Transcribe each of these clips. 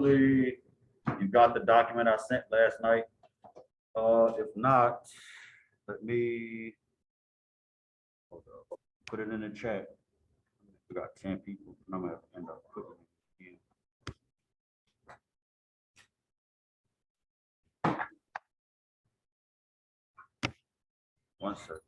hopefully you got the document I sent last night. If not, let me put it in the chat. We got 10 people, and I'm gonna end up putting it in. One second.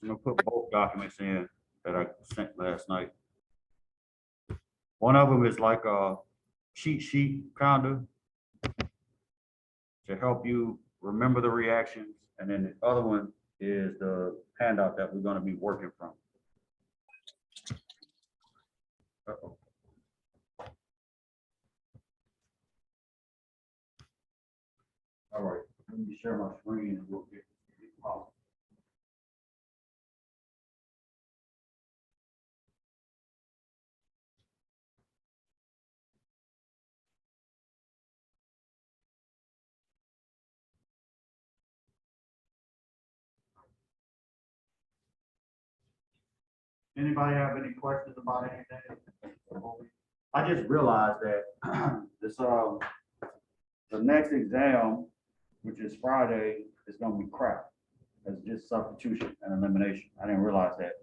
I'm gonna put both documents in that I sent last night. One of them is like a cheat sheet kind of to help you remember the reactions. And then the other one is the handout that we're gonna be working from. Uh-oh. All right, let me share my screen and we'll get out. Anybody have any questions about anything? I just realized that this the next exam, which is Friday, is gonna be crap. It's just substitution and elimination. I didn't realize that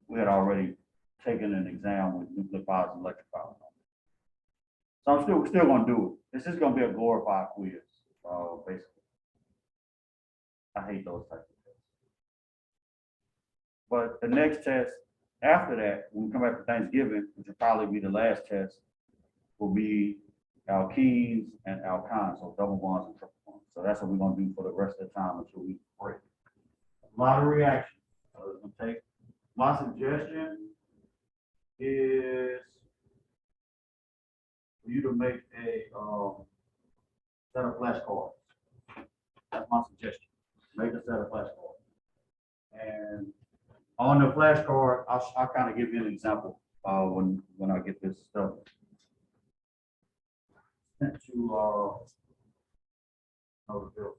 we had already taken an exam with nucleophiles and electrophiles. So I'm still gonna do it. This is gonna be a glorified quiz, basically. I hate those types of tests. But the next test after that, when we come back for Thanksgiving, which will probably be the last test, will be alkenes and alkynes, so double bonds and triple bonds. So that's what we're gonna do for the rest of the time until we break. A lot of reactions. So it's gonna take. My suggestion is for you to make a set of flashcards. That's my suggestion. Make a set of flashcards. And on the flashcard, I'll kind of give you an example when I get this stuff sent to Bill.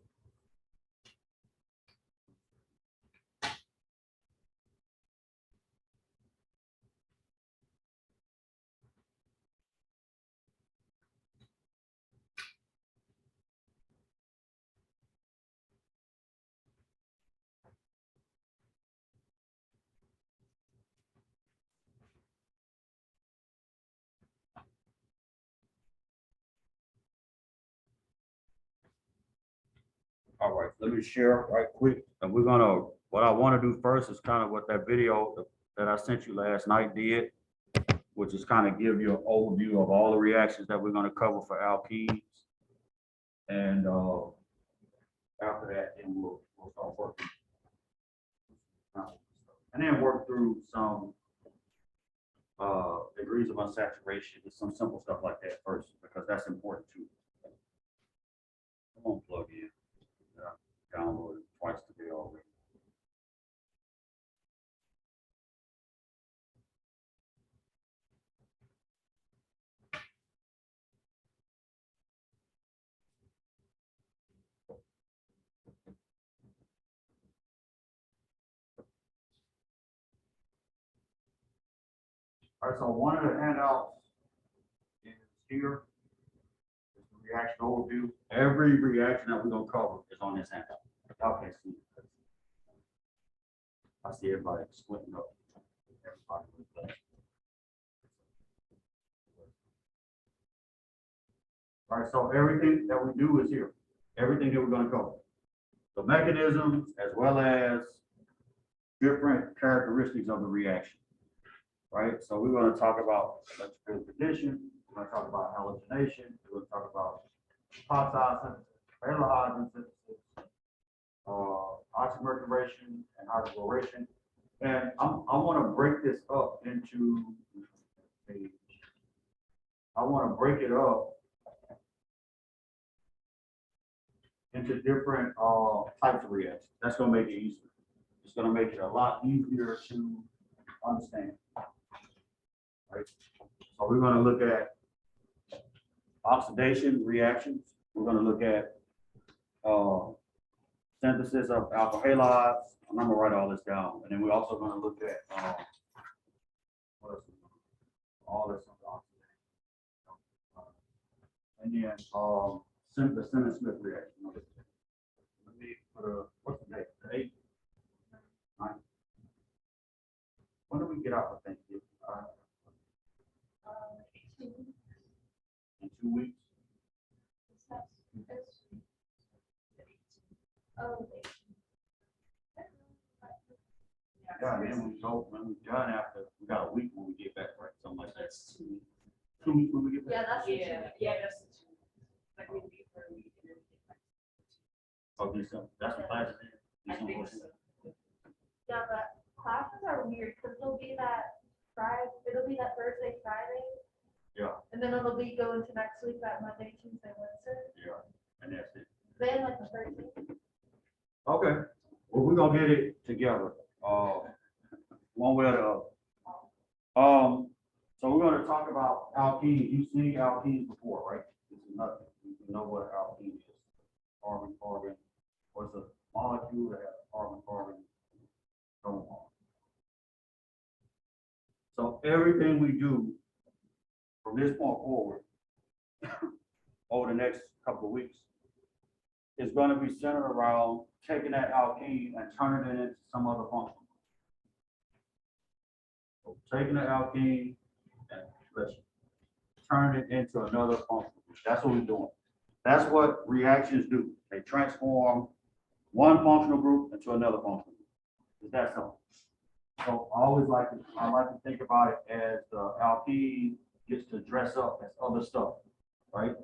All right, let me share right quick. And what I want to do first is kind of what that video that I sent you last night did, which is kind of give you an overview of all the reactions that we're going to cover for alkenes. And after that, then we'll start working. And then work through some degrees of unsaturation, just some simple stuff like that first, because that's important too. Come on, plug in. Downloaded twice today already. All right, so one of the handouts is here. It's the reaction overview. Every reaction that we're gonna cover is on this handout. Y'all can't see it. I see everybody splitting up. Everybody. All right, so everything that we do is here. Everything that we're gonna cover. The mechanisms as well as different characteristics of the reaction. Right, so we're going to talk about electrical condition. We're going to talk about halogenation. We're going to talk about oxide synthesis, halogen synthesis, oxymercuration and hydrochloration. And I want to break this up into different types of reactions. That's going to make it easier. It's going to make it a lot easier to understand. Right. So we're going to look at oxidation reactions. We're going to look at synthesis of alpha halides. I'm gonna write all this down, and then we're also gonna look at, what else? All this. And then, the Simmons-Smith reaction. Let me put what's the date? The 8th? 9th? When do we get out for Thanksgiving? In 2 weeks? Yeah, and then when we're done after, we got a week when we get back, right? Something like that. 2 weeks when we get back? That's the 2 weeks. Like we leave for a week and then we get back. Okay, so that's the class. I think so. Yeah, but classes are weird because it'll be that Thursday, Friday. Yeah. And then it'll be going to next week, that Monday, Tuesday, Wednesday. Yeah, and that's it. Then like the 13th. Okay, well, we're gonna get it together, one way or the other. So we're gonna talk about alkenes. You've seen alkenes before, right? This is nothing. You know what alkene is. Carbon, carbon, or it's a molecule that has carbon, carbon, so on. So everything we do from this point forward, over the next couple of weeks, is gonna be centered around taking that alkene and turning it into some other function. So taking the alkene and let's turn it into another function. That's what we're doing. That's what reactions do. They transform one functional group into another functional group. Is that so? So I like to think about it as the alkene gets to dress up as other stuff, right?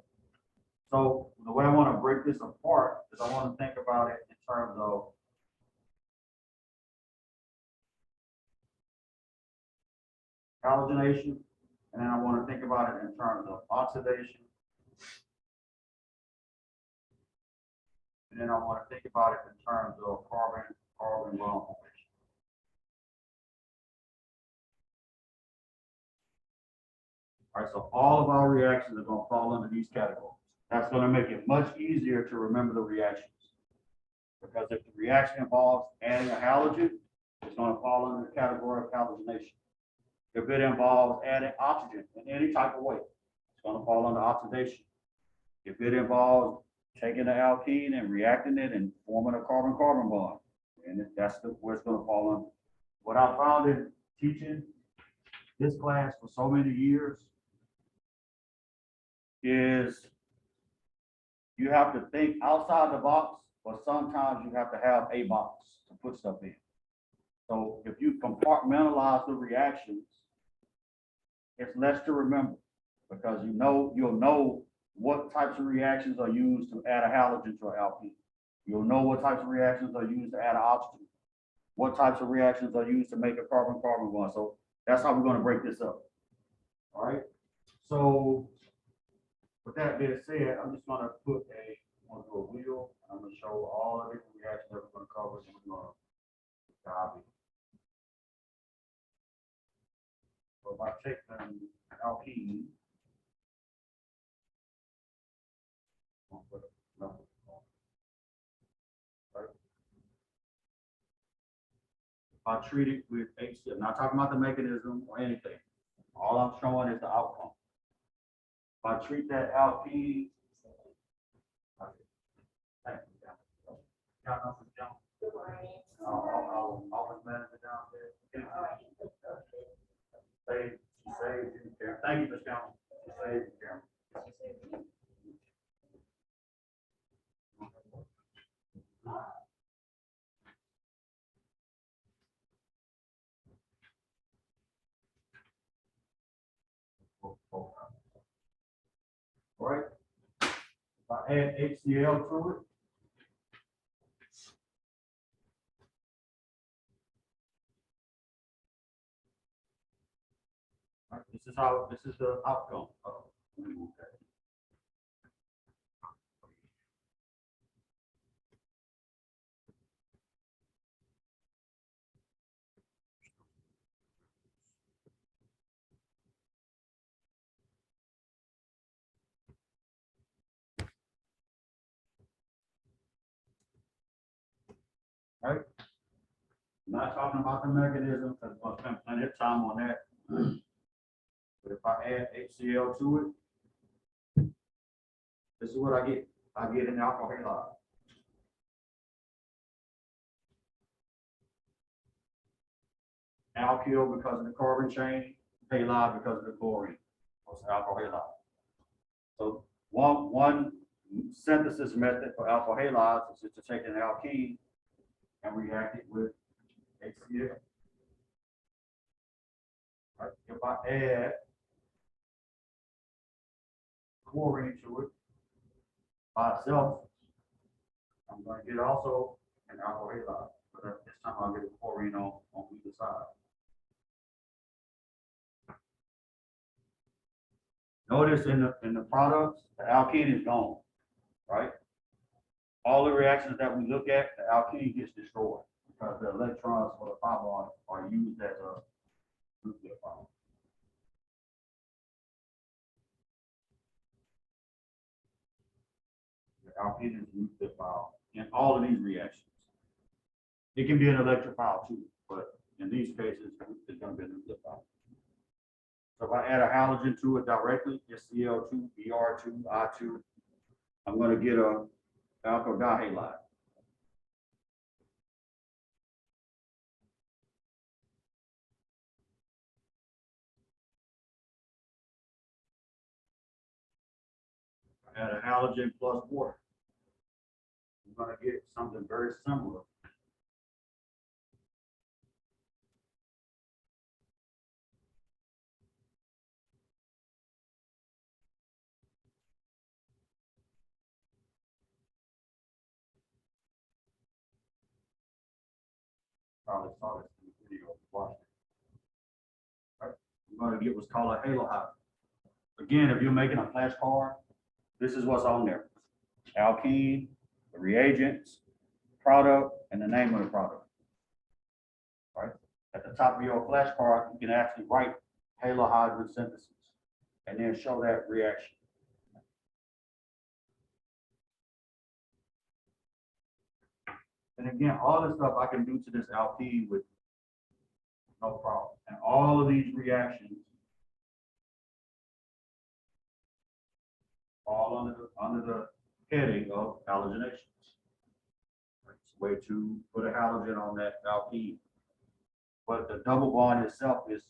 So the way I want to break this apart is I want to think about it in terms of halogenation, and then I want to think about it in terms of oxidation, and then I want to think about it in terms of carbon-carbon bond formation. All right, so all of our reactions are going to fall under these categories. That's going to make it much easier to remember the reactions. Because if the reaction involves adding a halogen, it's going to fall under the category of halogenation. If it involves adding oxygen in any type of way, it's going to fall under oxidation. If it involves taking the alkene and reacting it and forming a carbon-carbon bond, and that's where it's going to fall under. What I found in teaching this class for so many years is you have to think outside the box, but sometimes you have to have a box to put stuff in. So if you compartmentalize the reactions, it's less to remember because you'll know what types of reactions are used to add a halogen to an alkene. You'll know what types of reactions are used to add an oxygen. What types of reactions are used to make a carbon-carbon bond. So that's how we're going to break this up. All right. So with that being said, I'm just going to do a wheel. I'm going to show all the different reactions that we're going to cover, and we're going to dive in. So if I take an alkene, if I treat it with HCl, I'm not talking about the mechanism or anything. All I'm showing is the outcome. If I treat that alkene, office manager downstairs. Save, thank you, Ms. Campbell. Save, Cameron. All right. If I add HCl to it, right, this is the outcome. not talking about the mechanism, because we'll spend plenty of time on that. But if I add HCl to it, this is what I get. I get an alcohol halide. Alkyl because of the carbon chain, halide because of the chlorine. What's alcohol halide? So one synthesis method for alcohol halides is just to take an alkene and react it with HCl. Right. If I add chlorine to it by itself, I'm going to get also an alcohol halide, but this time I'll get a chlorine on either side. Notice in the products, the alkene is gone, right? All the reactions that we look at, the alkene gets destroyed because the electrons for the pi bond are used as a nucleophile. The alkene is a nucleophile in all of these reactions. It can be an electrophile too, but in these cases, it's going to be a nucleophile. So if I add a halogen to it directly, SCl2, Br2, I2, I'm going to get a alkyl dihalide. Add a halogen plus water. I'm going to get something very similar. Probably saw this in the video. Watch it. Right? I'm going to get what's called a halide. Again, if you're making a flashcard, this is what's on there. Alkene, the reagents, product, and the name of the product. Right? At the top of your flashcard, you can actually write halohydrogen synthesis and then show that reaction. And again, all this stuff I can do to this alkene with no problem. And all of these reactions all under the heading of halogenations. It's a way to put a halogen on that alkene. But the double bond itself is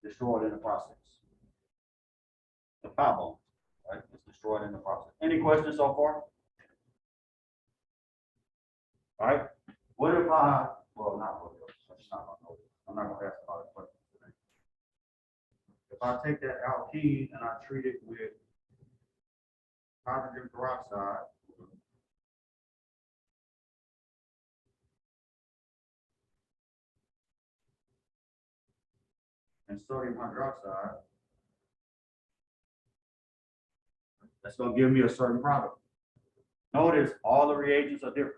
destroyed in the process. The pi bond, right? It's destroyed in the process. Any questions so far? All right. What if well, not what if, I'm not going to ask about it questions today. If I take that alkene and I treat it with hydrogen peroxide, and sodium hydroxide, that's going to give me a certain product. Notice all the reagents are different.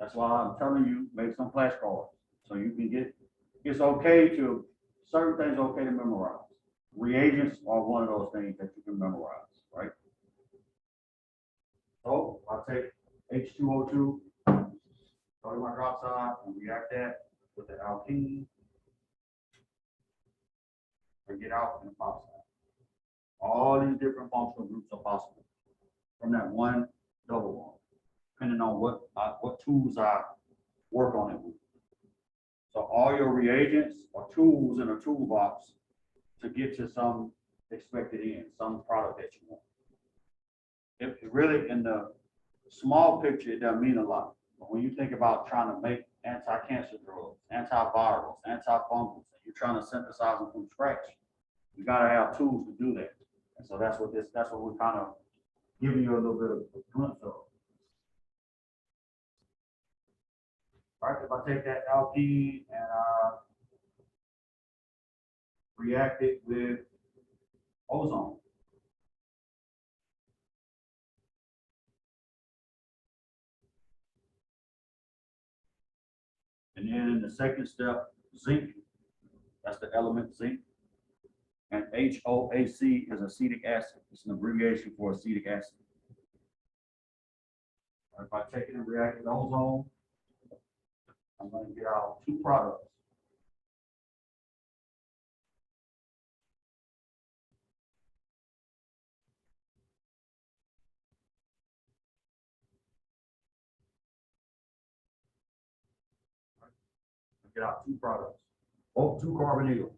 That's why I'm telling you, make some flashcards so you can get, it's okay to, certain things are okay to memorize. Reagents are one of those things that you can memorize, right? So I'll take H2O2, sodium hydroxide, and react that with the alkene, and get out in the peroxide. All these different functional groups are possible from that one double bond, depending on what tools I work on it with. So all your reagents are tools in a toolbox to get to some expected end, some product that you want. It really, in the small picture, it doesn't mean a lot. But when you think about trying to make anti-cancer drugs, antivirals, antifungals, and you're trying to synthesize them from scratch, you got to have tools to do that. And so that's what we're kind of giving you a little bit of a glimpse of. All right, if I take that alkene and react it with ozone. And then in the second step, zinc, that's the element zinc. And HOAC is acetic acid. It's an abbreviation for acetic acid. If I take it and react with ozone, I'm gonna get out two products. Get out two products, both two carbonyls.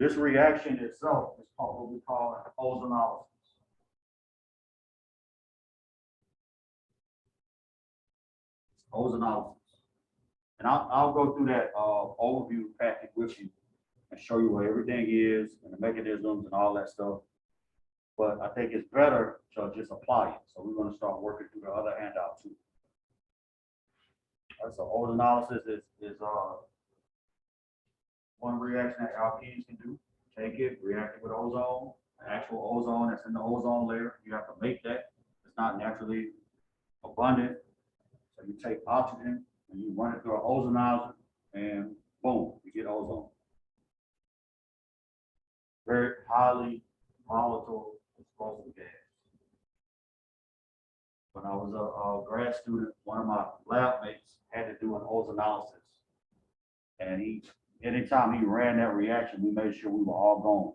This reaction itself is called what we call ozonolysis. Ozonolysis. And I'll go through that overview packet with you and show you what everything is and the mechanisms and all that stuff. But I think it's better to just apply it. So we're going to start working through the other handout too. All right, so ozonolysis is one reaction that alkenes can do. Take it, react it with ozone, the actual ozone that's in the ozone layer. You have to make that. It's not naturally abundant. So you take oxygen and you run it through an ozonizer and boom, you get ozone. Very highly volatile explosive gas. When I was a grad student, one of my lab mates had to do an ozonolysis. And anytime he ran that reaction, we made sure we were all gone.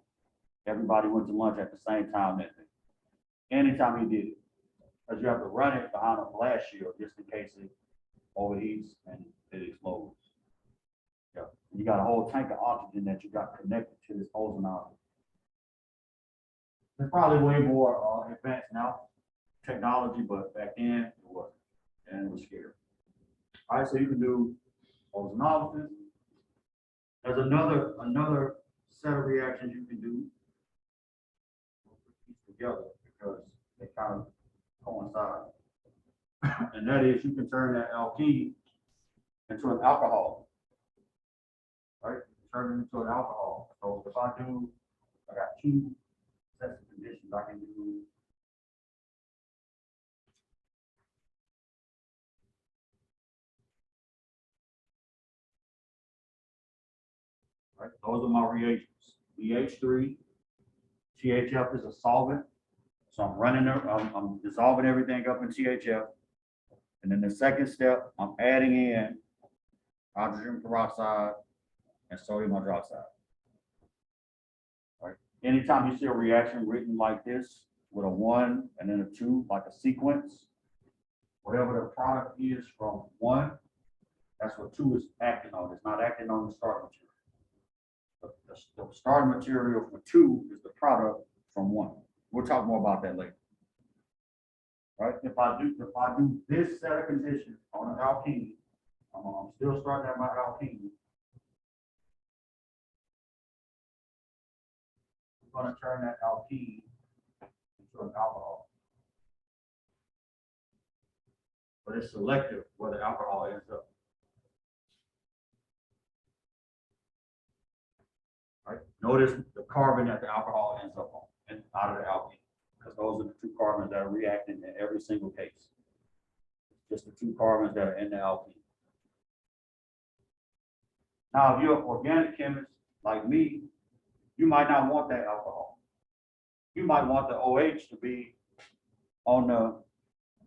Everybody went to lunch at the same time that day. Anytime he did it. Because you have to run it behind a blast shield just in case it overheats and it explodes. Yeah. You got a whole tank of oxygen that you got connected to this ozonizer. It's probably way more advanced now, technology, but back then it wasn't, and it was scary. All right, so you can do ozonolysis. There's another set of reactions you can do. We'll put these together because they kind of coincide. And that is you can turn that alkene into an alcohol. Right? Turn it into an alcohol. So if I got two sets of conditions, I can do right. Those are my reagents. BH3, THF is a solvent. So I'm running I'm dissolving everything up in THF. And then the second step, I'm adding in hydrogen peroxide and sodium hydroxide. Right. Anytime you see a reaction written like this with a 1 and then a 2, like a sequence, whatever the product is from 1, that's what 2 is acting on. It's not acting on the starting material. The starting material for 2 is the product from 1. We'll talk more about that later. Right? If I do this set of conditions on an alkene, I'm still starting at my alkene. I'm going to turn that alkene into an alcohol. But it's selective where the alcohol ends up. Right? Notice the carbon that the alcohol ends up on and out of the alkene, because those are the 2 carbons that are reacting in every single case. Just the 2 carbons that are in the alkene. Now, if you're an organic chemist like me, you might not want that alcohol. You might want the OH to be on the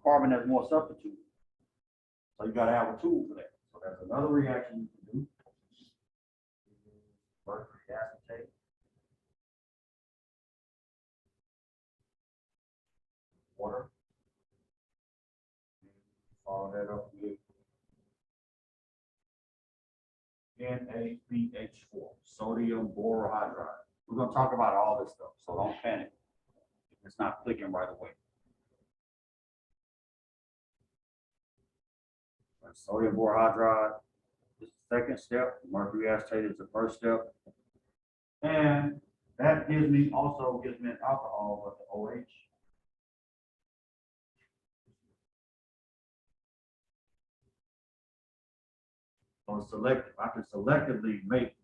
carbon that's more substituted. So you got to have a tool for that. So that's another reaction you can do. Mercury acetate. Water. Follow that up with NaBH4, sodium borohydride. We're going to talk about all this stuff, so don't panic. It's not clicking right away. Sodium borohydride is the second step. Mercury acetate is the first step. And that also gives me an alcohol, but the OH. So it's selective. I can selectively make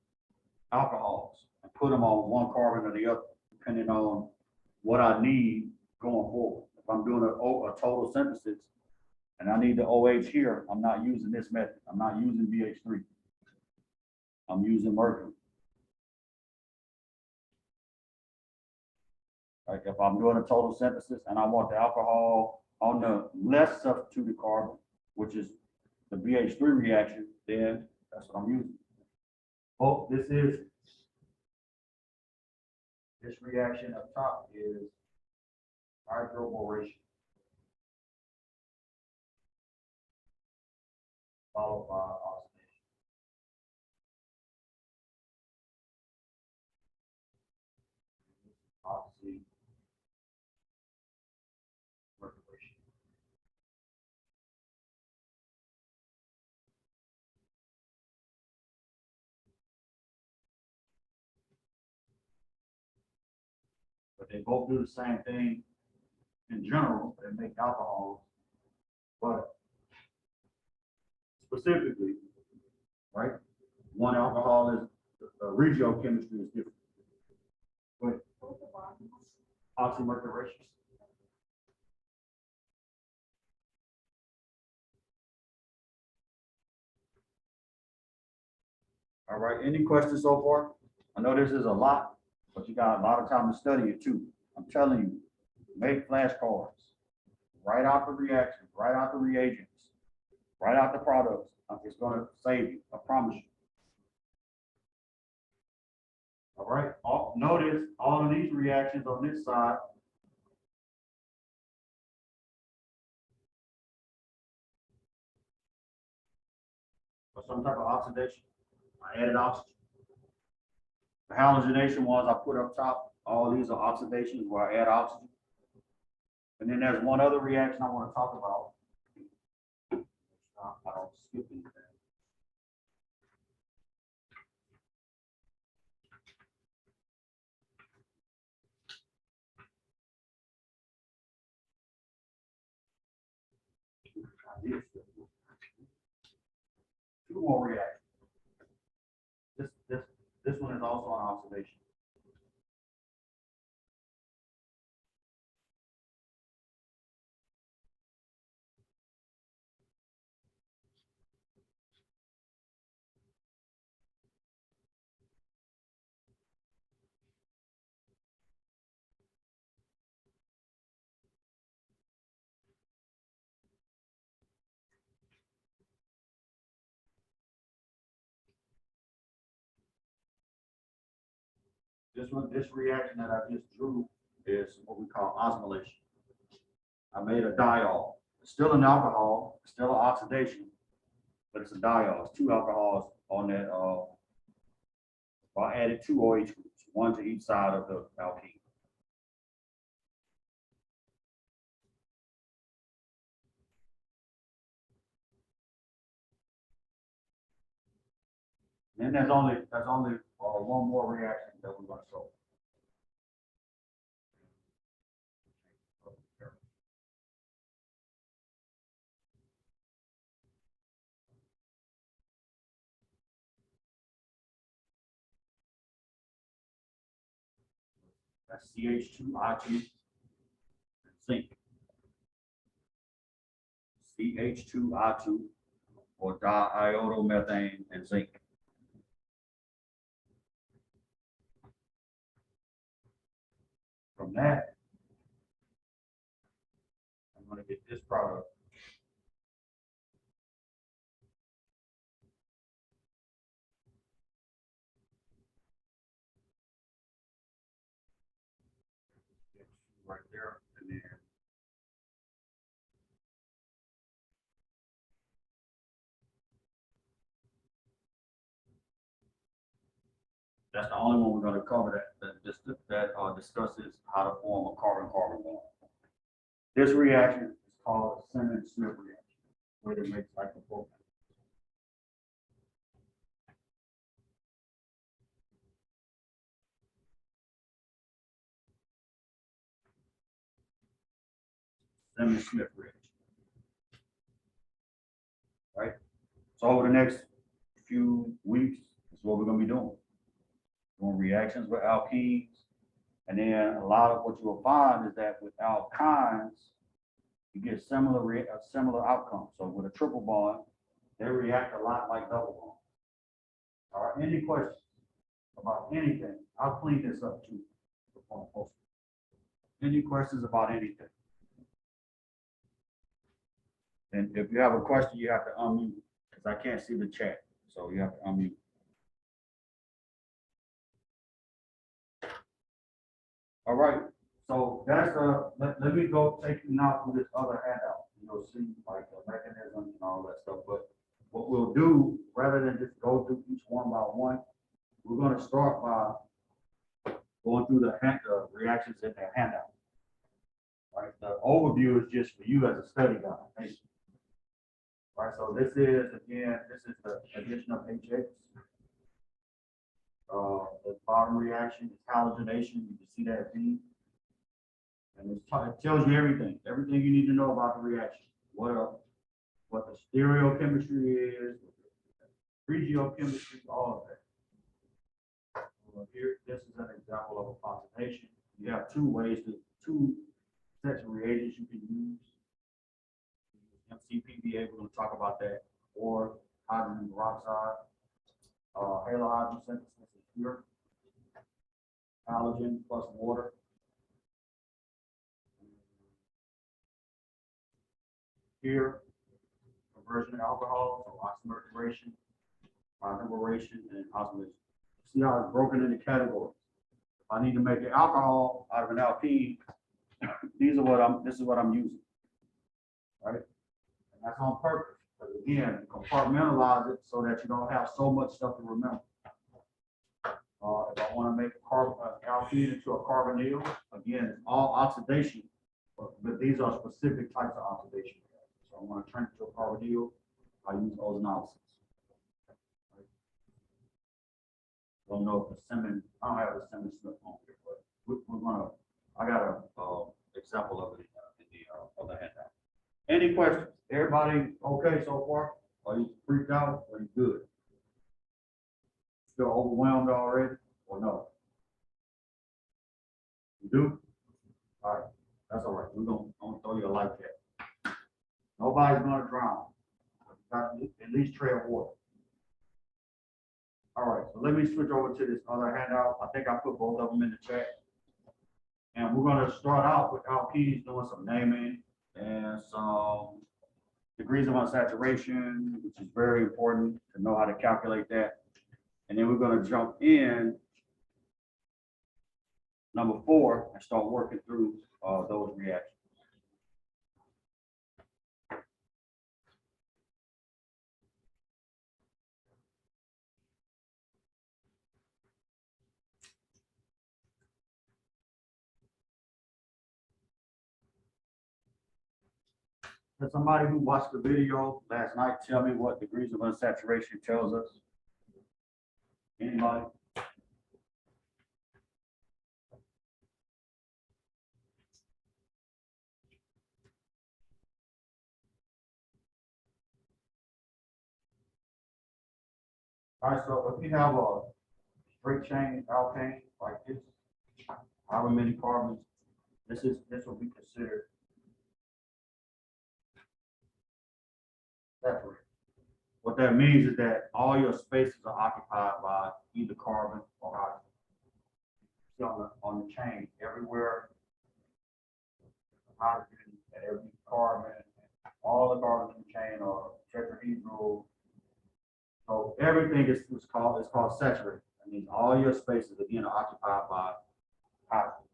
alcohols and put them on one carbon or the other, depending on what I need going forward. If I'm doing a total synthesis and I need the OH here, I'm not using this method. I'm not using BH3. I'm using mercury. Like if I'm doing a total synthesis and I want the alcohol on the less substituted carbon, which is the BH3 reaction, then that's what I'm using. Oh, this reaction up top is hydroboration, followed by oxidation. Oxy mercuration. But they both do the same thing in general. They make alcohols, but specifically, right? One alcohol is the regiochemistry is different. But oxymercuration. All right, any questions so far? I know this is a lot, but you got a lot of time to study it too. I'm telling you, make flashcards. Write out the reactions, write out the reagents, write out the products. It's gonna save you, I promise you. All right, notice all of these reactions on this side are some type of oxidation. I added oxygen. The halogenation ones I put up top, all these are oxidations where I add oxygen. And then there's one other reaction I want to talk about. I don't skip anything. Two more reactions. This one is also an oxidation. This reaction that I just drew is what we call osmolation. I made a diol. It's still an alcohol, it's still an oxidation, but it's a diol. It's two alcohols on that. I added two OH groups, one to each side of the alkene. And there's only one more reaction that we're going to solve. That's CH2I2 and zinc. CH2I2 or diiodomethane and zinc. From that, I'm going to get this product. Right there, and then that's the only one we're going to cover that discusses how to form a carbon-carbon bond. This reaction is called a Simmons-Smith reaction, where it makes cyclopropane. Simmons-Smith reaction. Right? So over the next few weeks, is what we're going to be doing. Doing reactions with alkenes. And then a lot of what you will find is that with alkynes, you get similar outcomes. So with a triple bond, they react a lot like double bonds. All right, any questions about anything? I'll clean this up too before I post it. Any questions about anything? And if you have a question, you have to unmute, because I can't see the chat, so you have to unmute. All right, so that's, let me go take you now through this other handout. You'll see like the mechanism and all that stuff, but what we'll do, rather than just go through each one by one, we're gonna start by going through the reactions in the handout. Right, the overview is just for you as a study guide. Thank you. Right, so this is, again, this is the addition of HX. The bottom reaction is halogenation. You can see that V. And it tells you everything you need to know about the reaction. What the stereochemistry is, regiochemistry, all of that. Here, this is an example of a oxidation. You have two sets of reagents you can use. MCPBA, we're going to talk about that, or hydrogen peroxide, halogen synthesis is here, halogen plus water. Here, conversion of alcohol, so oxymerization, isomerization, and osmosis. See how it's broken into categories. If I need to make an alcohol out of an alkene, this is what I'm using, right? And that's on purpose. But again, compartmentalize it so that you don't have so much stuff to remember. If I want to make alkene into a carbonyl, again, it's all oxidation, but these are specific types of oxidation. So I want to turn it to a carbonyl, I use ozonolysis. Right? Don't know if the Simmons, I don't have the Simmons slip on here, but I got a example of it in the other handout. Any questions? Everybody okay so far? Are you freaked out? Are you good? Still overwhelmed already, or no? You do? All right, that's all right. We're gonna throw you a life jacket. Nobody's gonna drown. You got at least tread water. All right, so let me switch over to this other handout. I think I put both of them in the chat. And we're gonna start out with alkenes, doing some naming and some degrees of unsaturation, which is very important to know how to calculate that. And then we're gonna jump in number 4 and start working through those reactions. Can somebody who watched the video last night tell me what degrees of unsaturation tells us? Anybody? All right, so if you have a straight chain alkane like this, however many carbons, this will be considered saturated. What that means is that all your spaces are occupied by either carbon or hydrogen. See on the chain, everywhere, hydrogen at every carbon, all the carbons in the chain are tetrahedral. So everything is called saturated. That means all your spaces again are occupied by hydrogen.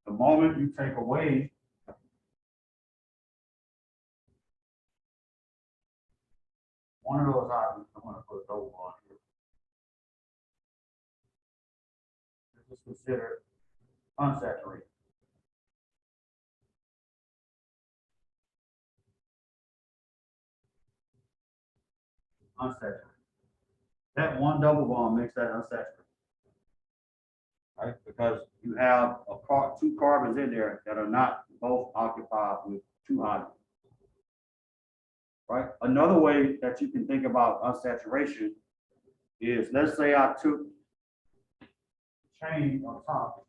The moment you take away one of those hydrogens, I'm going to put a double bond here. This is considered unsaturated. Unsaturated. That one double bond makes that unsaturated. Right? Because you have two carbons in there that are not both occupied with two hydrogens. Right? Another way that you can think about unsaturation is, let's say I took the chain on top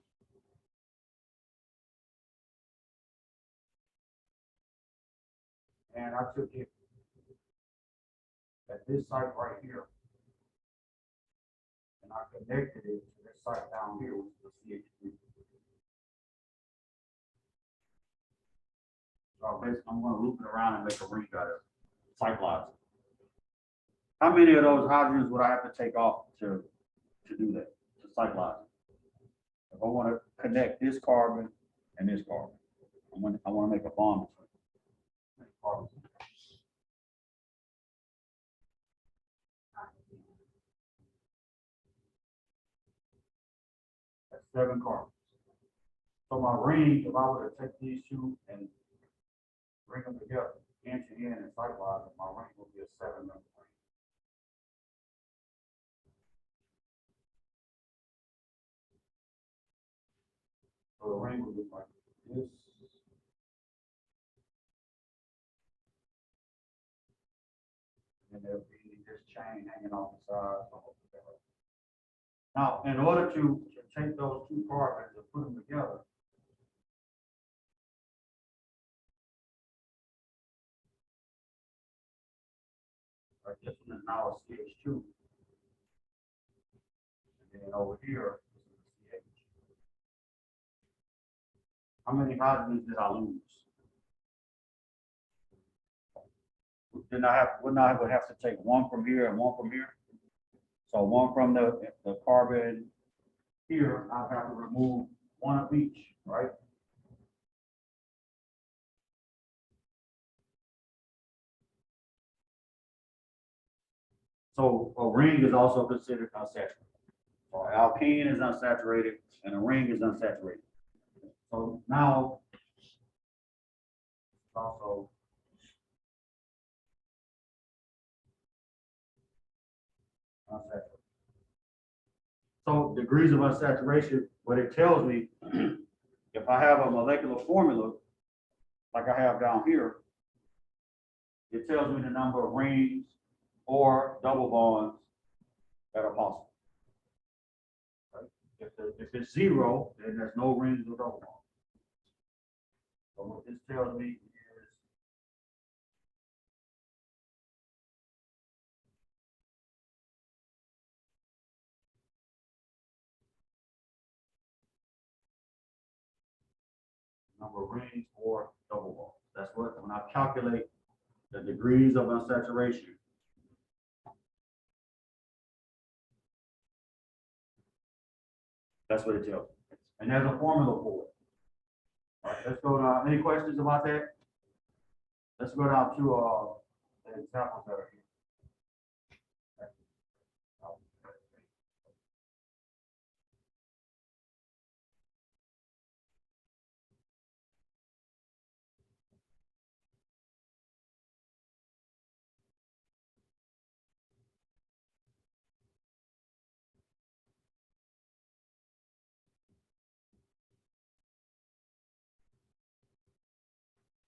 and I took it at this site right here and I connected it to this site down here, which is the CH3. So I I'm gonna loop it around and make a ring out of it, cyclize it. How many of those hydrogens would I have to take off to do that, to cyclize it? If I wanna connect this carbon and this carbon, I wanna make a bond between carbons. That's 7 carbons. So my ring, if I were to take these two and bring them together, end to end and cyclize it, my ring will be a 7-member ring. So the ring would look like this. And there'll be this chain hanging off the side. Now, in order to take those two carbons and put them together, like this one is now a CH2. And then over here, this is a CH. How many hydrogens did I lose? Wouldn't I have to take one from here and one from here? So one from the carbon here, I have to remove one of each, right? So a ring is also considered unsaturated. So alkene is unsaturated and a ring is unsaturated. So now it's also unsaturated. So degrees of unsaturation, what it tells me, if I have a molecular formula, like I have down here, it tells me the number of rings or double bonds that are possible. Right? If it's 0, then there's no rings or double bonds. So what this tells me is number of rings or double bonds. That's what, when I calculate the degrees of unsaturation, that's what it tells me. And there's a formula for it. All right, let's go to, any questions about that? Let's go down to the examples that are here.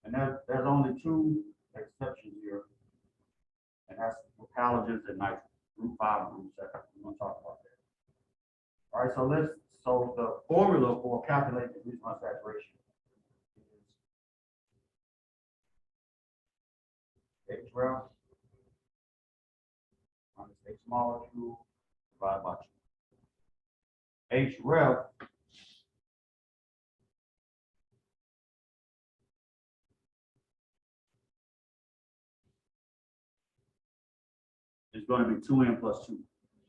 And there's only 2 exceptions here. And that's halogens and nitrogen, group 5 and group 7. We're going to talk about that. All right, so the formula for calculating degrees of unsaturation is H-ref minus H molecule divided by 2. H-ref is going to be 2N plus 2,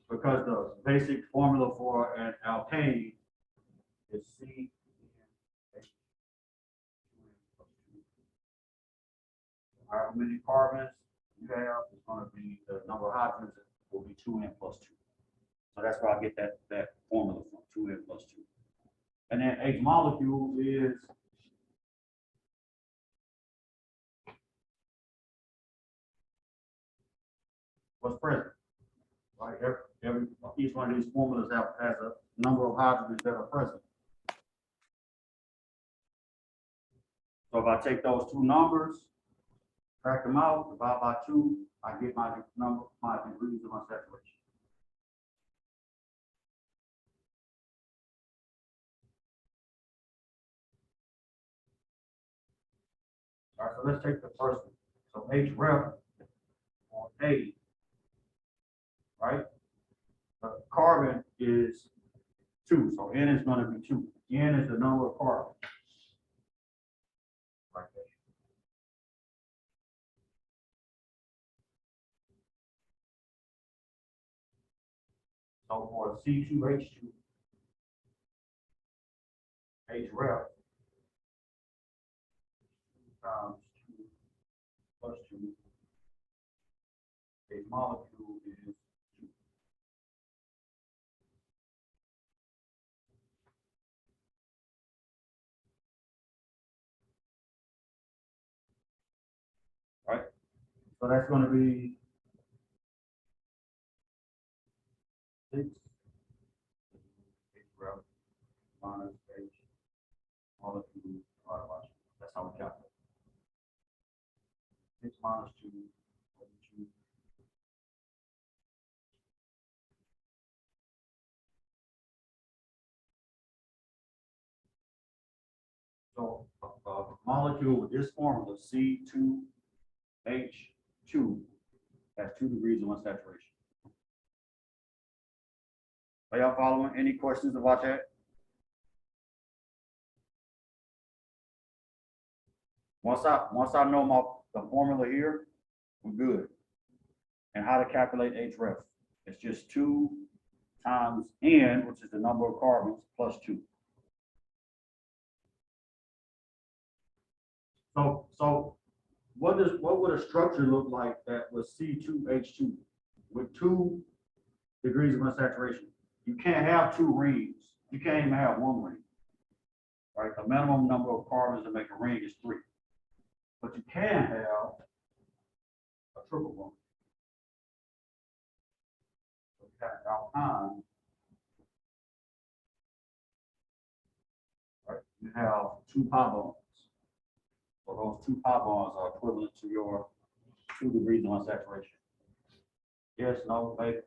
because the basic formula for an alkane is CNH2N plus 2. However many carbons you have is going to be the number of hydrogens will be 2N plus 2. So that's where I get that formula from, 2N plus 2. And then H molecule is what's present. Right? Each one of these formulas has a number of hydrogens that are present. So if I take those 2 numbers, track them out, divide by 2, I get my degrees of unsaturation. All right, so let's take the first one. So H-ref on A, right? The carbon is 2, so N is going to be 2. N is the number of carbons. Right there. So for C2H2, HREF times 2 plus 2, a molecule is 2. Right? So that's going to be 6 HREF minus H molecule divided by 2. That's how we calculate. 6 minus 2 over 2. So a molecule with this formula, C2H2, has 2 degrees of unsaturation. Are y'all following? Any questions about that? Once I know the formula here, we're good. And how to calculate HREF. It's just 2 times N, which is the number of carbons, plus 2. So what would a structure look like that was C2H2 with 2 degrees of unsaturation? You can't have 2 rings. You can't even have 1 ring. Right? The minimum number of carbons to make a ring is 3. But you can have a triple bond. So you have alkyne. Right? You have 2 pi bonds. So those 2 pi bonds are equivalent to your 2 degrees of unsaturation. Yes, no, maybe.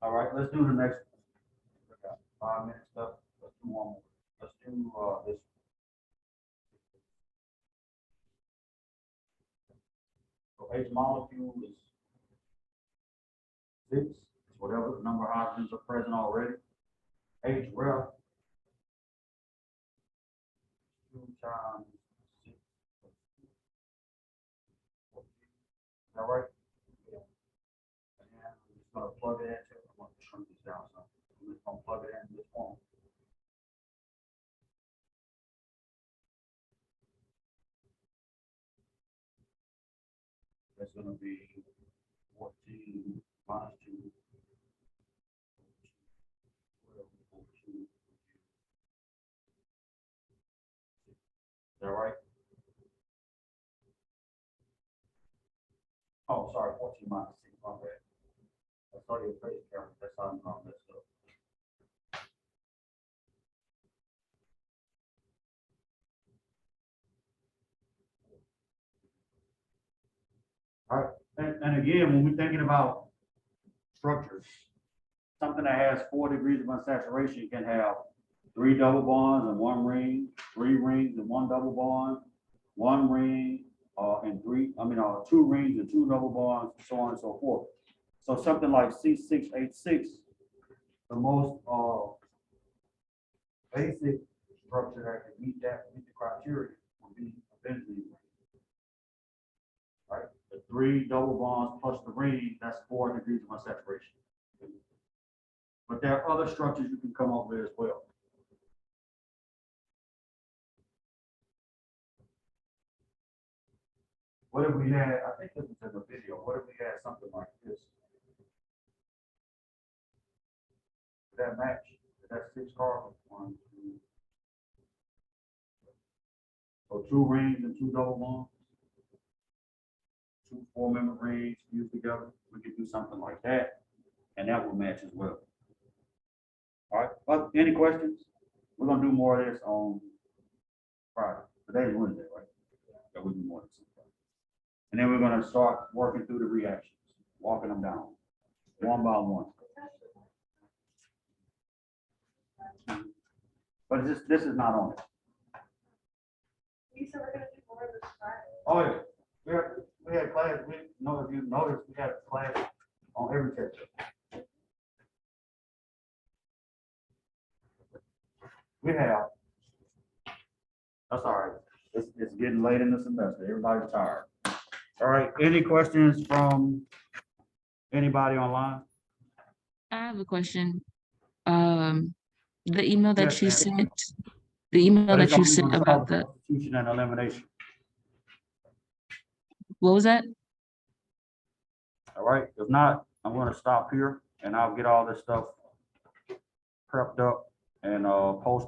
All right, let's do the next one. We got 5 minutes left. Let's do one more. Let's do this. So H molecule is 6. It's whatever the number of hydrogens are present already. H ref 2 times 6. Is that right? Yeah. And I'm just going to plug it into. I'm going to shrink this down some. I'm just going to plug it into this form. That's going to be 14 minus 2. 12 over 2. Is that right? Oh, sorry, 14 minus 6. My bad. I saw your face, Karen. That's how I'm messed up. All right. And again, when we're thinking about structures, something that has 4 degrees of unsaturation can have 3 double bonds and 1 ring, 3 rings and 1 double bond, 1 ring and 2 rings and 2 double bonds, so on and so forth. So something like C6H6, the most basic structure that can meet the criteria would be a benzene ring. Right? The 3 double bonds plus the ring, that's 4 degrees of unsaturation. But there are other structures you can come up with as well. What if we had, I think this was in the video, what if we had something like this? Would that match? That's 6 carbons. 1, 2. So 2 rings and 2 double bonds. 2 4-member rings fused together. We could do something like that, and that will match as well. All right, but any questions? We're gonna do more of this on Friday. Today's Wednesday, right? So we'll do more of this on Friday. And then we're gonna start working through the reactions, walking them down, one by one. But this is not on it. You said we're gonna do more of this Friday. Oh, yeah. We had class, we know if you noticed, we had class on every test. We have. That's all right. It's getting late in the semester. Everybody's tired. All right. Any questions from Anybody online? I have a question. The email Yes, that you ma'am. sent, the email But it's that you gonna be sent about the, Substitution and elimination. what was that? All right, if not, I'm gonna stop here and I'll get all this stuff prepped up and post